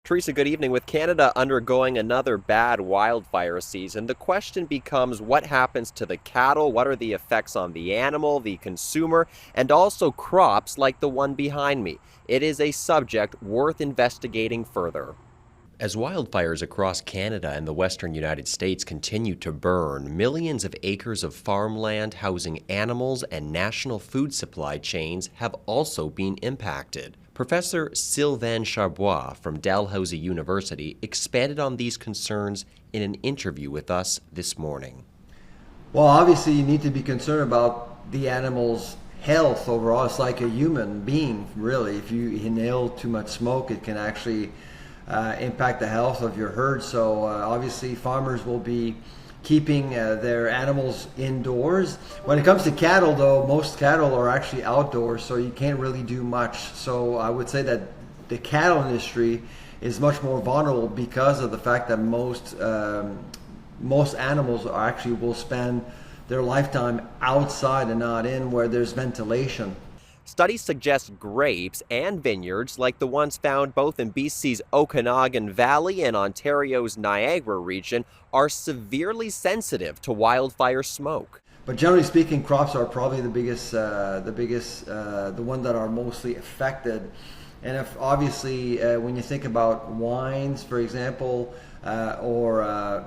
Teresa, good evening. With Canada undergoing another bad wildfire season, the question becomes what happens to the cattle? What are the effects on the animal, the consumer, and also crops like the one behind me? It is a subject worth investigating further. As wildfires across Canada and the western United States continue to burn, millions of acres of farmland housing animals and national food supply chains have also been impacted. Professor Sylvain Charbois from Dalhousie University expanded on these concerns in an interview with us this morning. Well, obviously you need to be concerned about the animal's health overall. It's like a human being, really. If you inhale too much smoke, it can actually impact the health of your herd. So obviously farmers will be keeping their animals indoors. When it comes to cattle, though, most cattle are actually outdoors, so you can't really do much. So I would say that the cattle industry is much more vulnerable because of the fact that most animals are actually will spend their lifetime outside and not in where there's ventilation. Studies suggest grapes and vineyards, like the ones found both in BC's Okanagan Valley and Ontario's Niagara region, are severely sensitive to wildfire smoke. But generally speaking, crops are probably the one that are mostly affected. And if obviously, when you think about wines, for example, or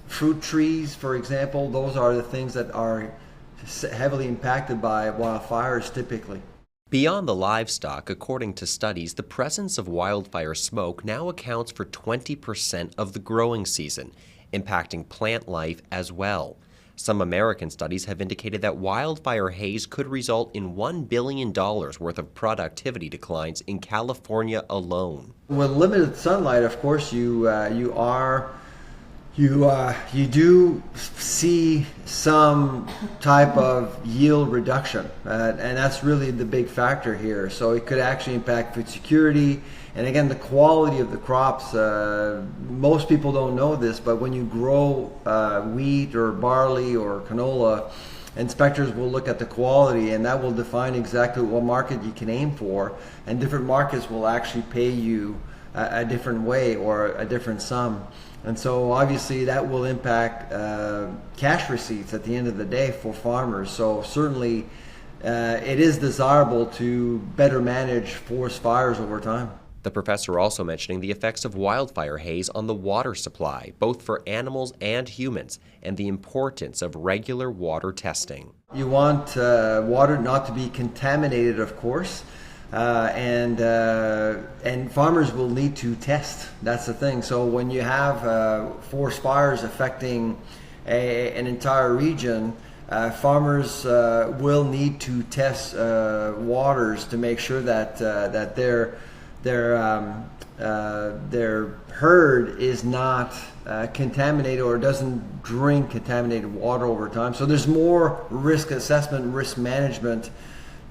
fruit trees, for example, those are the things that are heavily impacted by wildfires typically. Beyond the livestock, according to studies, the presence of wildfire smoke now accounts for 20% of the growing season, impacting plant life as well. Some American studies have indicated that wildfire haze could result in $1 billion worth of productivity declines in California alone. With limited sunlight, of course, you do see some type of yield reduction, and that's really the big factor here. So it could actually impact food security, and again, the quality of the crops. Most people don't know this, but when you grow wheat or barley or canola, inspectors will look at the quality, and that will define exactly what market you can aim for, and different markets will actually pay you a different way or a different sum. And so obviously that will impact cash receipts at the end of the day for farmers. So certainly it is desirable to better manage forest fires over time. The professor also mentioning the effects of wildfire haze on the water supply, both for animals and humans, and the importance of regular water testing. You want water not to be contaminated, of course. And farmers will need to test. That's the thing. So when you have forest fires affecting an entire region, farmers will need to test waters to make sure that their herd is not contaminated or doesn't drink contaminated water over time. So there's more risk assessment, risk management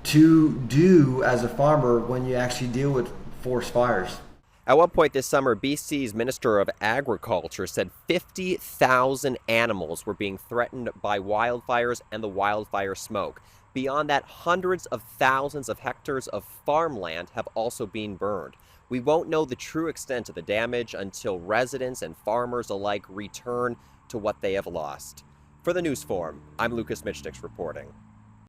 to do as a farmer when you actually deal with forest fires. At one point this summer, BC's Minister of Agriculture said 50,000 animals were being threatened by wildfires and the wildfire smoke. Beyond that, hundreds of thousands of hectares of farmland have also been burned. We won't know the true extent of the damage until residents and farmers alike return to what they have lost. For the News Forum, I'm Lucas Michtics reporting.